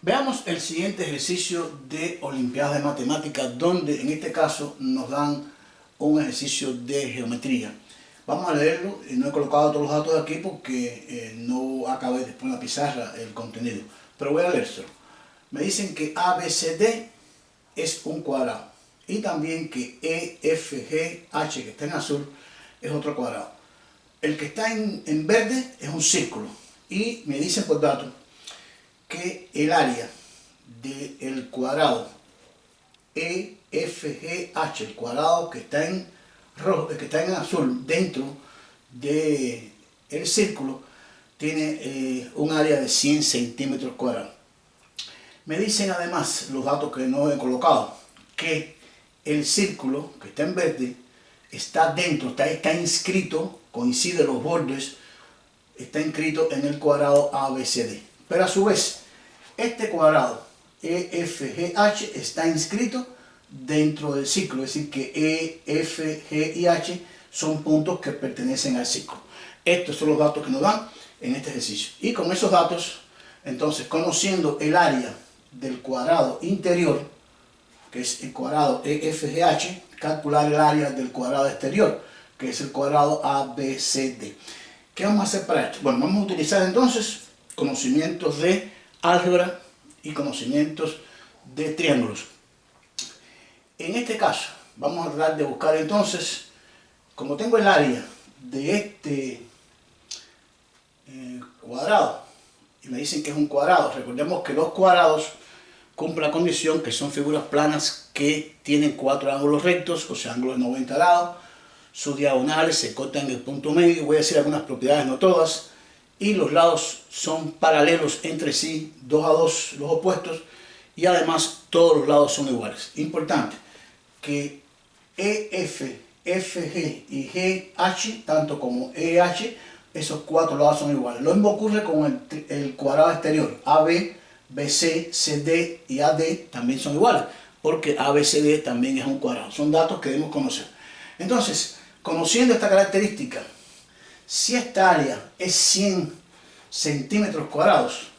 Veamos el siguiente ejercicio de Olimpiadas de Matemáticas, donde en este caso nos dan un ejercicio de geometría. Vamos a leerlo, no he colocado todos los datos aquí porque no acabé después en la pizarra el contenido, pero voy a leérselo. Me dicen que ABCD es un cuadrado y también que EFGH, que está en azul, es otro cuadrado. El que está en verde es un círculo y me dicen por dato que el área del cuadrado EFGH, el cuadrado que está en rojo, que está en azul dentro del círculo, tiene un área de 100 centímetros cuadrados. Me dicen además los datos que no he colocado, que el círculo que está en verde está dentro, está inscrito, coincide los bordes, está inscrito en el cuadrado ABCD. Pero a su vez, este cuadrado EFGH está inscrito dentro del círculo, es decir, que E, F, G y H son puntos que pertenecen al círculo. Estos son los datos que nos dan en este ejercicio. Y con esos datos, entonces, conociendo el área del cuadrado interior, que es el cuadrado EFGH, calcular el área del cuadrado exterior, que es el cuadrado ABCD. ¿Qué vamos a hacer para esto? Bueno, vamos a utilizar entonces conocimientos de álgebra y conocimientos de triángulos. En este caso, vamos a tratar de buscar entonces, como tengo el área de este cuadrado, y me dicen que es un cuadrado, recordemos que los cuadrados cumplen la condición que son figuras planas que tienen 4 ángulos rectos, o sea, ángulos de 90 grados, sus diagonales se cortan en el punto medio, voy a decir algunas propiedades, no todas, y los lados son paralelos entre sí, 2 a 2, los opuestos, y además todos los lados son iguales. Importante que EF, FG y GH, tanto como EH, esos 4 lados son iguales. Lo mismo ocurre con el cuadrado exterior, AB, BC, CD y AD también son iguales, porque ABCD también es un cuadrado. Son datos que debemos conocer. Entonces, conociendo esta característica, si esta área es 100 centímetros cuadrados,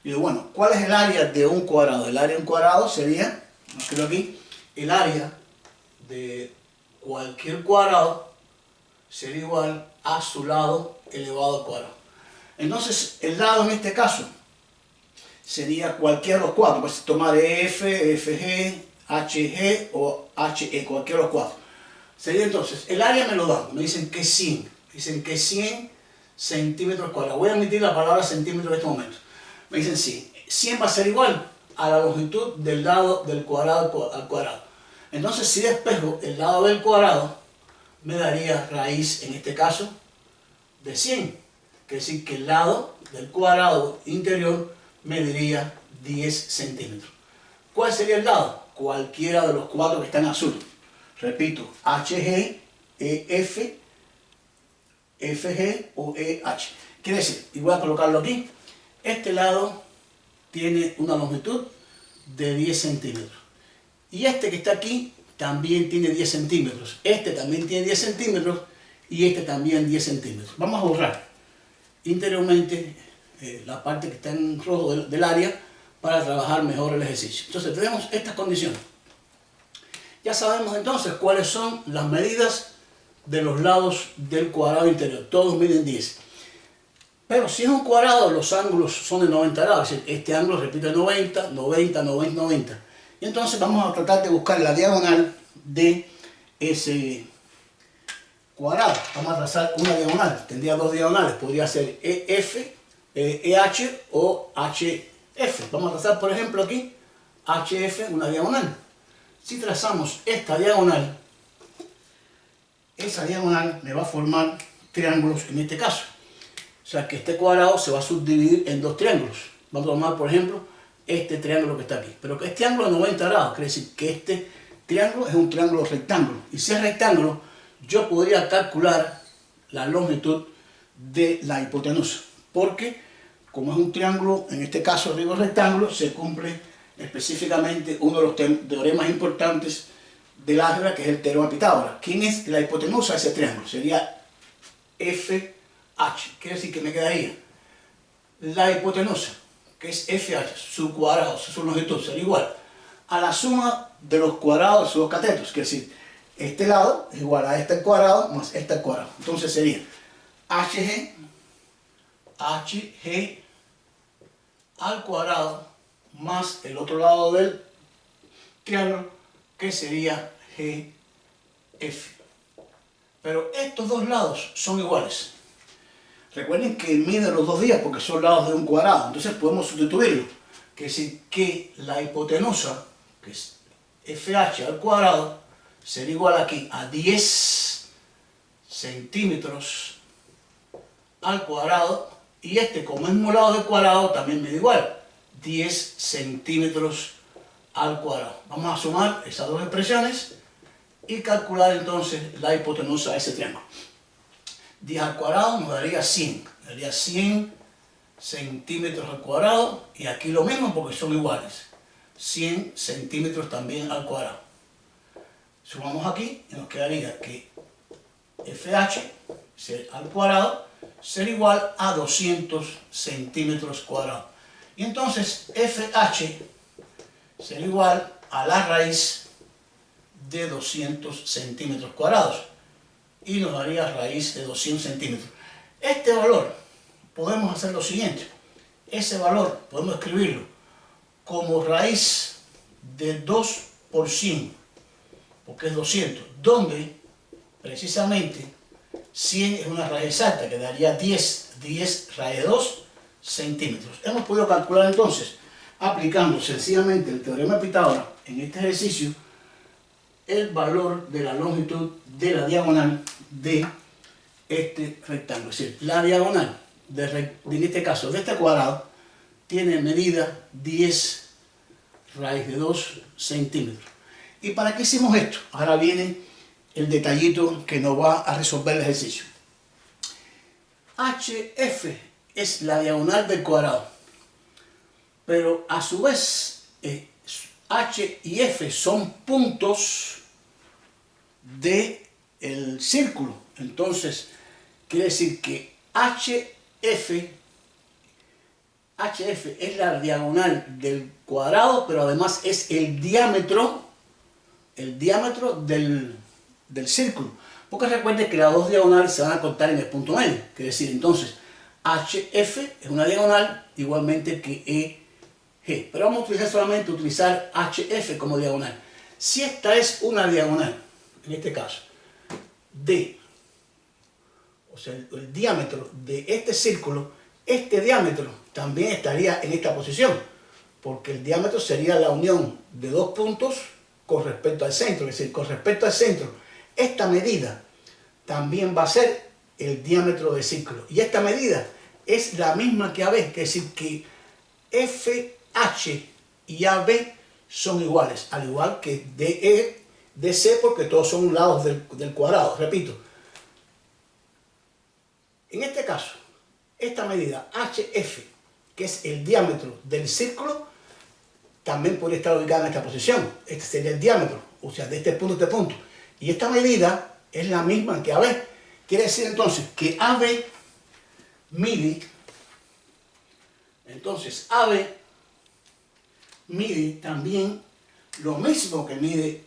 digo, bueno, ¿cuál es el área de un cuadrado? El área de un cuadrado sería, lo escribo aquí, el área de cualquier cuadrado sería igual a su lado elevado al cuadrado. Entonces, el lado en este caso sería cualquiera de los 4, pues tomar EF, FG, HG o HE, cualquiera de los 4. Sería entonces, el área me lo dan, me dicen que 100, dicen que 100 centímetros cuadrados. Voy a omitir la palabra centímetro en este momento. Me dicen 100. 100 va a ser igual a la longitud del lado del cuadrado al cuadrado. Entonces, si despejo el lado del cuadrado, me daría raíz, en este caso, de 100. Quiere decir que el lado del cuadrado interior mediría 10 centímetros. ¿Cuál sería el lado? Cualquiera de los 4 que están en azul. Repito, HG, EF, FG o EH. Quiere decir, y voy a colocarlo aquí, este lado tiene una longitud de 10 centímetros. Y este que está aquí también tiene 10 centímetros. Este también tiene 10 centímetros y este también 10 centímetros. Vamos a borrar interiormente la parte que está en rojo del área para trabajar mejor el ejercicio. Entonces tenemos estas condiciones. Ya sabemos entonces cuáles son las medidas de los lados del cuadrado interior. Todos miden 10. Pero si es un cuadrado, los ángulos son de 90 grados. Es decir, este ángulo repite 90, 90, 90, 90. Y entonces vamos a tratar de buscar la diagonal de ese cuadrado. Vamos a trazar una diagonal. Tendría 2 diagonales. Podría ser EF, EH o HF. Vamos a trazar, por ejemplo, aquí HF, una diagonal. Si trazamos esta diagonal, esa diagonal me va a formar triángulos en este caso. O sea que este cuadrado se va a subdividir en 2 triángulos. Vamos a tomar, por ejemplo, este triángulo que está aquí. Pero que este ángulo es 90 grados, quiere decir que este triángulo es un triángulo rectángulo. Y si es rectángulo, yo podría calcular la longitud de la hipotenusa. Porque, como es un triángulo, en este caso digo rectángulo, se cumple específicamente uno de los teoremas importantes del álgebra, que es el teorema de Pitágoras. ¿Quién es la hipotenusa de ese triángulo? Sería FH. Quiere decir que me quedaría la hipotenusa que es FH, su cuadrado, su longitud, será igual a la suma de los cuadrados de sus dos catetos, que es decir, este lado es igual a este al cuadrado más este al cuadrado. Entonces sería HG al cuadrado más el otro lado del triángulo, que sería GF. Pero estos dos lados son iguales. Recuerden que miden los dos días porque son lados de un cuadrado, entonces podemos sustituirlo. Que es decir, que la hipotenusa, que es FH al cuadrado, será igual aquí a 10 centímetros al cuadrado, y este, como es un lado del cuadrado, también mide igual, 10 centímetros al cuadrado. Vamos a sumar esas dos expresiones y calcular entonces la hipotenusa de ese triángulo. 10 al cuadrado nos daría 100, daría 100 centímetros al cuadrado, y aquí lo mismo porque son iguales, 100 centímetros también al cuadrado. Sumamos aquí y nos quedaría que FH al cuadrado será igual a 200 centímetros cuadrados. Y entonces FH será igual a la raíz de 200 centímetros cuadrados. Y nos daría raíz de 200 centímetros. Este valor podemos hacer lo siguiente. Ese valor podemos escribirlo como raíz de 2 por 100, porque es 200, donde precisamente 100 es una raíz exacta, que daría 10 raíz de 2 centímetros. Hemos podido calcular entonces, aplicando sencillamente el teorema de Pitágoras en este ejercicio, el valor de la longitud de la diagonal de este rectángulo. Es decir, la diagonal, en este caso de este cuadrado, tiene medida 10 raíz de 2 centímetros. ¿Y para qué hicimos esto? Ahora viene el detallito que nos va a resolver el ejercicio. HF es la diagonal del cuadrado, pero a su vez H y F son puntos del círculo. Entonces quiere decir que HF es la diagonal del cuadrado, pero además es el diámetro del círculo. Porque recuerden que las dos diagonales se van a cortar en el punto medio. Quiere decir, entonces, HF es una diagonal igualmente que EG. Pero vamos a utilizar HF como diagonal. Si esta es una diagonal, en este caso, o sea, el diámetro de este círculo, este diámetro también estaría en esta posición, porque el diámetro sería la unión de dos puntos con respecto al centro. Es decir, con respecto al centro, esta medida también va a ser el diámetro del círculo, y esta medida es la misma que AB, que es decir, que FH y AB son iguales, al igual que DE, DC, porque todos son lados del cuadrado. Repito, en este caso, esta medida HF, que es el diámetro del círculo, también podría estar ubicada en esta posición. Este sería el diámetro, o sea, de este punto a este punto. Y esta medida es la misma que AB. Quiere decir entonces que AB mide, entonces AB mide también lo mismo que mide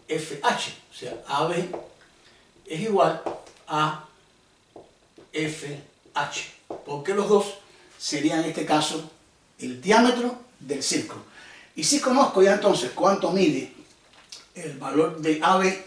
FH. O sea, AB es igual a FH, porque los dos serían en este caso el diámetro del círculo. Y si conozco ya entonces cuánto mide el valor de AB,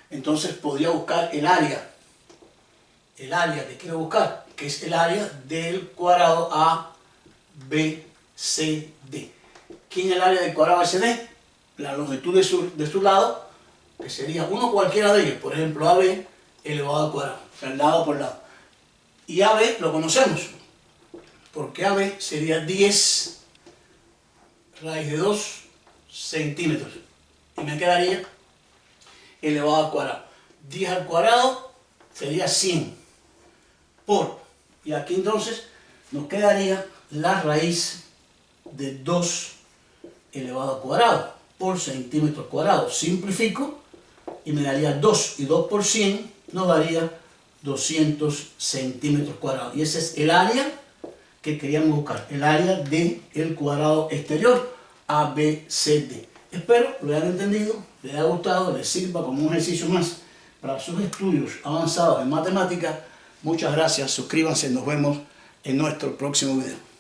entonces podría buscar el área que quiero buscar, que es el área del cuadrado ABCD. ¿Quién es el área del cuadrado ABCD? La longitud de su lado, que sería uno cualquiera de ellos, por ejemplo AB elevado al cuadrado, o sea, lado por lado. Y AB lo conocemos, porque AB sería 10 raíz de 2 centímetros. Y me quedaría elevado al cuadrado. 10 al cuadrado sería 100 por, y aquí entonces nos quedaría la raíz de 2 elevado al cuadrado por centímetro cuadrado. Simplifico y me daría 2, y 2 por 100 nos daría 200 centímetros cuadrados. Y ese es el área que queríamos buscar, el área del cuadrado exterior ABCD. Espero lo hayan entendido, les haya gustado, les sirva como un ejercicio más para sus estudios avanzados en matemáticas. Muchas gracias, suscríbanse, nos vemos en nuestro próximo video.